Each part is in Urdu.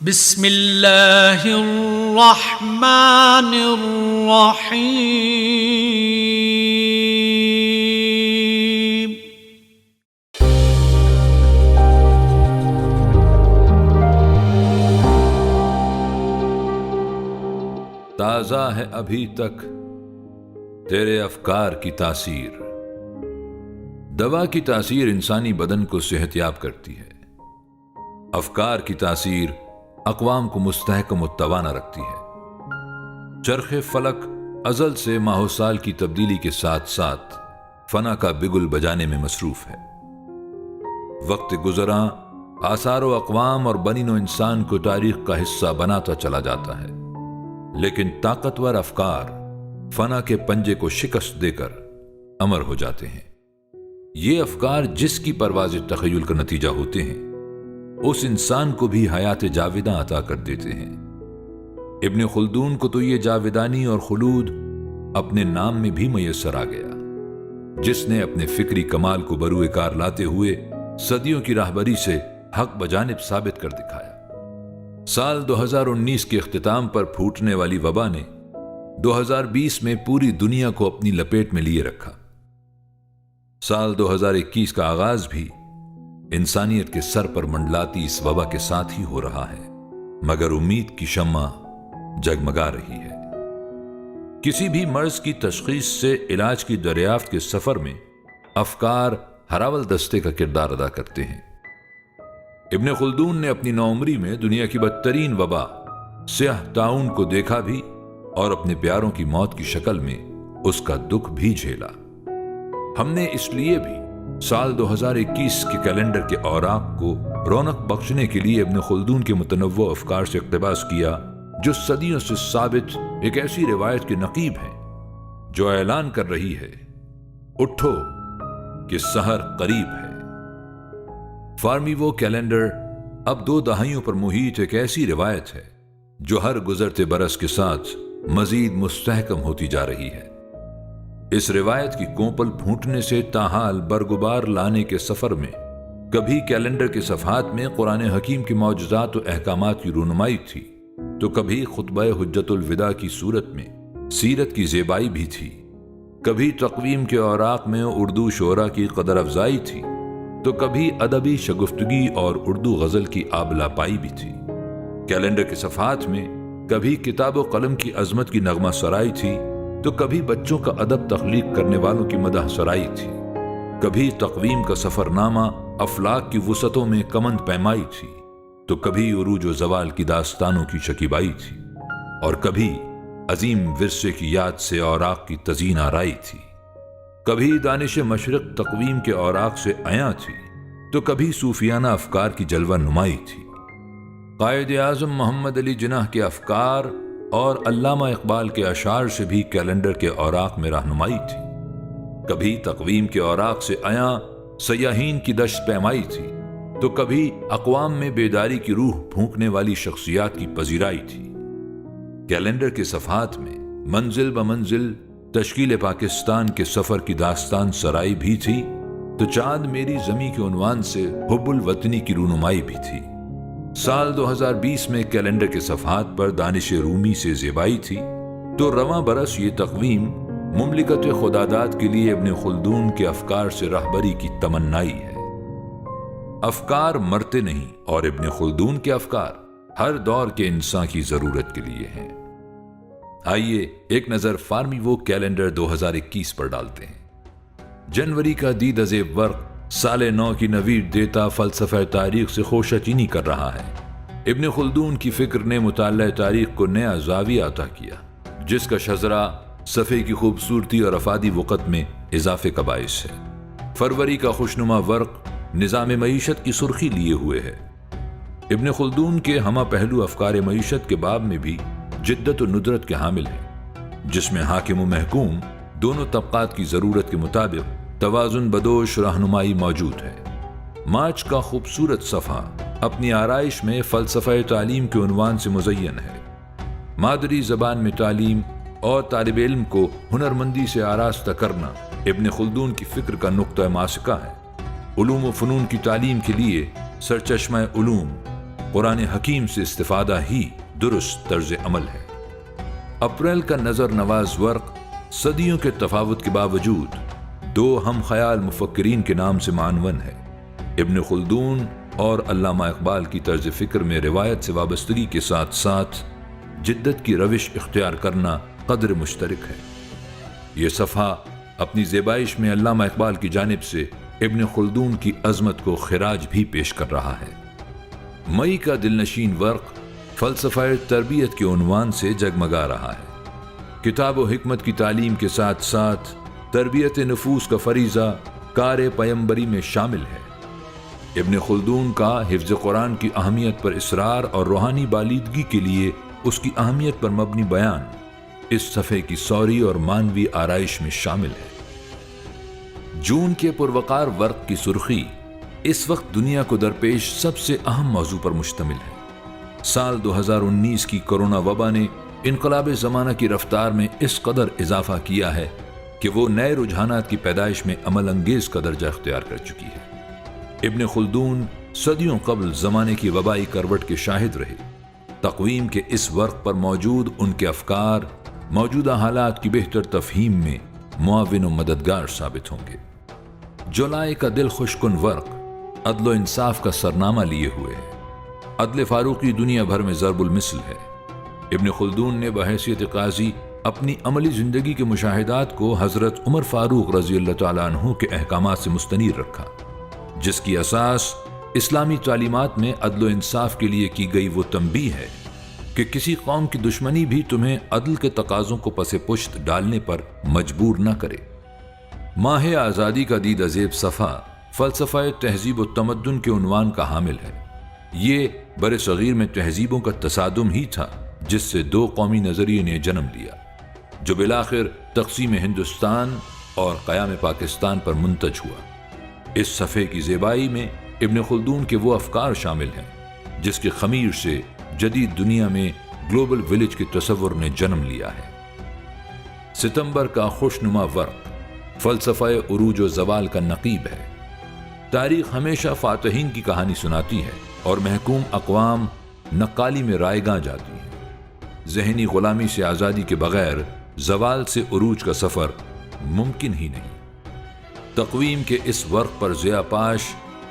بسم اللہ الرحمن الرحیم۔ تازہ ہے ابھی تک تیرے افکار کی تاثیر۔ دوا کی تاثیر انسانی بدن کو صحت یاب کرتی ہے، افکار کی تاثیر اقوام کو مستحکم و توانا رکھتی ہے۔ چرخ فلک ازل سے ماہ و سال کی تبدیلی کے ساتھ ساتھ فنا کا بگل بجانے میں مصروف ہے۔ وقت گزراں آثار و اقوام اور بنی نوع انسان کو تاریخ کا حصہ بناتا چلا جاتا ہے، لیکن طاقتور افکار فنا کے پنجے کو شکست دے کر امر ہو جاتے ہیں۔ یہ افکار جس کی پرواز تخیل کا نتیجہ ہوتے ہیں، اس انسان کو بھی حیات جاویداں عطا کر دیتے ہیں۔ ابن خلدون کو تو یہ جاویدانی اور خلود اپنے نام میں بھی میسر آ گیا، جس نے اپنے فکری کمال کو بروئے کار لاتے ہوئے صدیوں کی راہبری سے حق بجانب ثابت کر دکھایا۔ سال 2019 کے اختتام پر پھوٹنے والی وبا نے 2020 میں پوری دنیا کو اپنی لپیٹ میں لیے رکھا۔ سال 2021 کا آغاز بھی انسانیت کے سر پر منڈلاتی اس وبا کے ساتھ ہی ہو رہا ہے، مگر امید کی شمع جگمگا رہی ہے۔ کسی بھی مرض کی تشخیص سے علاج کی دریافت کے سفر میں افکار ہراول دستے کا کردار ادا کرتے ہیں۔ ابن خلدون نے اپنی نوعمری میں دنیا کی بدترین وبا سیاہ طاعون کو دیکھا بھی اور اپنے پیاروں کی موت کی شکل میں اس کا دکھ بھی جھیلا۔ ہم نے اس لیے بھی سال 2021 کے کیلنڈر کے اوراق کو رونق بخشنے کے لیے ابن خلدون کے متنوع افکار سے اقتباس کیا، جو صدیوں سے ثابت ایک ایسی روایت کے نقیب ہیں جو اعلان کر رہی ہے، اٹھو کہ سحر قریب ہے۔ فارمیوو کیلنڈر اب 2 دہائیوں پر محیط ایک ایسی روایت ہے جو ہر گزرتے برس کے ساتھ مزید مستحکم ہوتی جا رہی ہے۔ اس روایت کی کوپل پھوٹنے سے تاحال برگبار لانے کے سفر میں کبھی کیلنڈر کے صفحات میں قرآن حکیم کے معجزات و احکامات کی رونمائی تھی، تو کبھی خطبہ حجت الوداع کی صورت میں سیرت کی زیبائی بھی تھی، کبھی تقویم کے اوراق میں اردو شعرا کی قدر افزائی تھی، تو کبھی ادبی شگفتگی اور اردو غزل کی آبلا پائی بھی تھی۔ کیلنڈر کے صفحات میں کبھی کتاب و قلم کی عظمت کی نغمہ سرائی تھی، تو کبھی بچوں کا ادب تخلیق کرنے والوں کی مدح سرائی تھی، کبھی تقویم کا سفر نامہ افلاک کی وسعتوں میں کمند پیمائی تھی، تو کبھی عروج و زوال کی داستانوں کی شکیبائی تھی، اور کبھی عظیم ورثے کی یاد سے اوراق کی تزئین آرائی تھی، کبھی دانش مشرق تقویم کے اوراق سے عیاں تھی، تو کبھی صوفیانہ افکار کی جلوہ نمائی تھی۔ قائد اعظم محمد علی جناح کے افکار اور علامہ اقبال کے اشعار سے بھی کیلنڈر کے اوراق میں رہنمائی تھی، کبھی تقویم کے اوراق سے عیاں سیاحین کی دشت پیمائی تھی، تو کبھی اقوام میں بیداری کی روح پھونکنے والی شخصیات کی پذیرائی تھی۔ کیلنڈر کے صفحات میں منزل بمنزل تشکیل پاکستان کے سفر کی داستان سرائی بھی تھی، تو چاند میری زمیں کے عنوان سے حب الوطنی کی رونمائی بھی تھی۔ سال 2020 میں کیلنڈر کے صفحات پر دانش رومی سے زیبائی تھی، تو رواں برس یہ تقویم مملکت خداداد کے لیے ابن خلدون کے افکار سے رہبری کی تمنائی ہے۔ افکار مرتے نہیں، اور ابن خلدون کے افکار ہر دور کے انسان کی ضرورت کے لیے ہیں۔ آئیے ایک نظر فارمیوو کیلنڈر 2021 پر ڈالتے ہیں۔ جنوری کا دید ازیب ورق سال نو کی نوید دیتا فلسفہ تاریخ سے خوشچینی کر رہا ہے۔ ابن خلدون کی فکر نے مطالعہ تاریخ کو نیا زاویہ عطا کیا، جس کا شذرا صفحے کی خوبصورتی اور افادی وقت میں اضافے کا باعث ہے۔ فروری کا خوشنما ورق نظام معیشت کی سرخی لیے ہوئے ہے۔ ابن خلدون کے ہمہ پہلو افکار معیشت کے باب میں بھی جدت و ندرت کے حامل ہیں، جس میں حاکم و محکوم دونوں طبقات کی ضرورت کے مطابق توازن بدوش رہنمائی موجود ہے۔ مارچ کا خوبصورت صفحہ اپنی آرائش میں فلسفہ تعلیم کے عنوان سے مزین ہے۔ مادری زبان میں تعلیم اور طالب علم کو ہنرمندی سے آراستہ کرنا ابن خلدون کی فکر کا نقطہ ماسکہ ہے۔ علوم و فنون کی تعلیم کے لیے سرچشمہ علوم قرآن حکیم سے استفادہ ہی درست طرز عمل ہے۔ اپریل کا نظر نواز ورق صدیوں کے تفاوت کے باوجود دو ہم خیال مفکرین کے نام سے معنون ہے۔ ابن خلدون اور علامہ اقبال کی طرز فکر میں روایت سے وابستگی کے ساتھ ساتھ جدت کی روش اختیار کرنا قدر مشترک ہے۔ یہ صفحہ اپنی زیبائش میں علامہ اقبال کی جانب سے ابن خلدون کی عظمت کو خراج بھی پیش کر رہا ہے۔ مئی کا دل نشین ورق فلسفہ تربیت کے عنوان سے جگمگا رہا ہے۔ کتاب و حکمت کی تعلیم کے ساتھ ساتھ تربیت نفوس کا فریضہ کار پیمبری میں شامل ہے۔ ابن خلدون کا حفظ قرآن کی اہمیت پر اصرار اور روحانی بالیدگی کے لیے اس کی اہمیت پر مبنی بیان اس صفحے کی سوری اور مانوی آرائش میں شامل ہے۔ جون کے پروقار ورق کی سرخی اس وقت دنیا کو درپیش سب سے اہم موضوع پر مشتمل ہے۔ سال 2019 کی کرونا وبا نے انقلاب زمانہ کی رفتار میں اس قدر اضافہ کیا ہے کہ وہ نئے رجحانات کی پیدائش میں عمل انگیز کا درجہ اختیار کر چکی ہے۔ ابن خلدون صدیوں قبل زمانے کی وبائی کروٹ کے شاہد رہے۔ تقویم کے اس ورق پر موجود ان کے افکار موجودہ حالات کی بہتر تفہیم میں معاون و مددگار ثابت ہوں گے۔ جولائی کا دل خوشکن ورق عدل و انصاف کا سرنامہ لیے ہوئے ہے۔ عدل فاروقی دنیا بھر میں ضرب المثل ہے۔ ابن خلدون نے بحیثیت قاضی اپنی عملی زندگی کے مشاہدات کو حضرت عمر فاروق رضی اللہ تعالیٰ عنہ کے احکامات سے مستنیر رکھا، جس کی اساس اسلامی تعلیمات میں عدل و انصاف کے لیے کی گئی وہ تنبیہ ہے کہ کسی قوم کی دشمنی بھی تمہیں عدل کے تقاضوں کو پس پشت ڈالنے پر مجبور نہ کرے۔ ماہ آزادی کا دید ازیب صفحہ فلسفہ تہذیب و تمدن کے عنوان کا حامل ہے۔ یہ بر صغیر میں تہذیبوں کا تصادم ہی تھا جس سے دو قومی نظریے نے جنم لیا، جو بالآخر تقسیم ہندوستان اور قیام پاکستان پر منتج ہوا۔ اس صفحے کی زیبائی میں ابن خلدون کے وہ افکار شامل ہیں جس کے خمیر سے جدید دنیا میں گلوبل ولیج کے تصور نے جنم لیا ہے۔ ستمبر کا خوشنما ورق فلسفہ عروج و زوال کا نقیب ہے۔ تاریخ ہمیشہ فاتحین کی کہانی سناتی ہے اور محکوم اقوام نقالی میں رائیگاں جاتی ہیں۔ ذہنی غلامی سے آزادی کے بغیر زوال سے عروج کا سفر ممکن ہی نہیں۔ تقویم کے اس ورق پر ضیاء پاش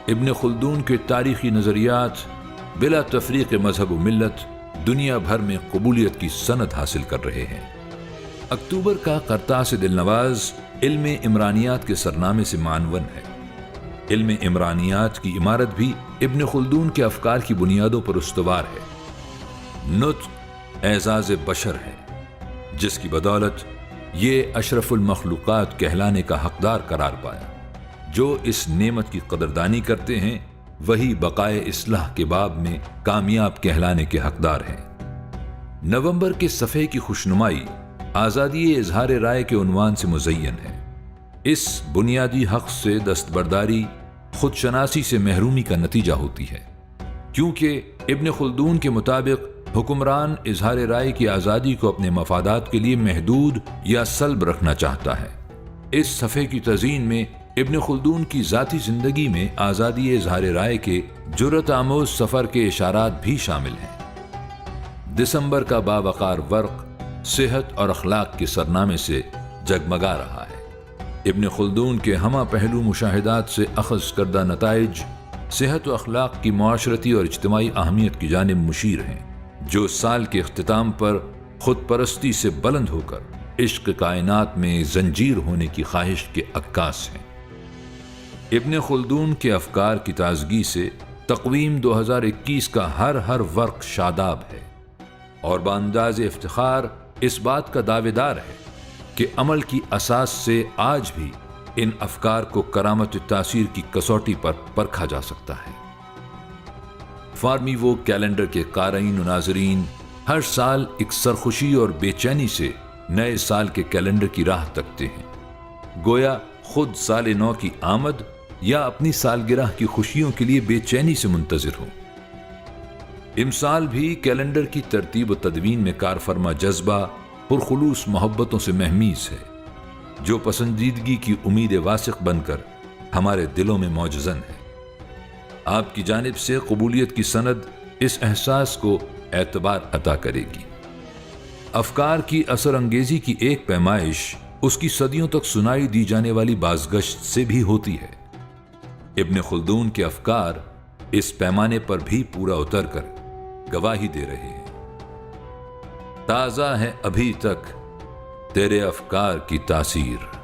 ابن خلدون کے تاریخی نظریات بلا تفریق مذہب و ملت دنیا بھر میں قبولیت کی سند حاصل کر رہے ہیں۔ اکتوبر کا قرطاس دل نواز علم عمرانیات کے سرنامے سے معنون ہے۔ علم عمرانیات کی عمارت بھی ابن خلدون کے افکار کی بنیادوں پر استوار ہے۔ نطق اعزاز بشر ہے، جس کی بدولت یہ اشرف المخلوقات کہلانے کا حقدار قرار پایا۔ جو اس نعمت کی قدردانی کرتے ہیں وہی بقائے اصلاح کے باب میں کامیاب کہلانے کے حقدار ہیں۔ نومبر کے صفحے کی خوشنمائی آزادی اظہار رائے کے عنوان سے مزین ہے۔ اس بنیادی حق سے دستبرداری خود شناسی سے محرومی کا نتیجہ ہوتی ہے، کیونکہ ابن خلدون کے مطابق حکمران اظہار رائے کی آزادی کو اپنے مفادات کے لیے محدود یا سلب رکھنا چاہتا ہے۔ اس صفحے کی تزئین میں ابن خلدون کی ذاتی زندگی میں آزادی اظہار رائے کے جرأت آموز سفر کے اشارات بھی شامل ہیں۔ دسمبر کا باوقار ورق صحت اور اخلاق کے سرنامے سے جگمگا رہا ہے۔ ابن خلدون کے ہمہ پہلو مشاہدات سے اخذ کردہ نتائج صحت و اخلاق کی معاشرتی اور اجتماعی اہمیت کی جانب مشیر ہیں، جو سال کے اختتام پر خود پرستی سے بلند ہو کر عشق کائنات میں زنجیر ہونے کی خواہش کے عکاس ہیں۔ ابن خلدون کے افکار کی تازگی سے تقویم 2021 کا ہر ورق شاداب ہے اور بانداز افتخار اس بات کا دعوے دار ہے کہ عمل کی اساس سے آج بھی ان افکار کو کرامت تاثیر کی کسوٹی پر پرکھا جا سکتا ہے۔ فارمی وہ کیلنڈر کے قارئین و ناظرین ہر سال ایک سرخوشی اور بے چینی سے نئے سال کے کیلنڈر کی راہ تکتے ہیں، گویا خود سال نو کی آمد یا اپنی سالگرہ کی خوشیوں کے لیے بے چینی سے منتظر ہوں۔ امسال بھی کیلنڈر کی ترتیب و تدوین میں کارفرما جذبہ پرخلوص محبتوں سے مہمیز ہے، جو پسندیدگی کی امید واسق بن کر ہمارے دلوں میں موجزن ہے۔ آپ کی جانب سے قبولیت کی سند اس احساس کو اعتبار عطا کرے گی۔ افکار کی اثر انگیزی کی ایک پیمائش اس کی صدیوں تک سنائی دی جانے والی بازگشت سے بھی ہوتی ہے۔ ابن خلدون کے افکار اس پیمانے پر بھی پورا اتر کر گواہی دے رہے ہیں۔ تازہ ہے ابھی تک تیرے افکار کی تاثیر۔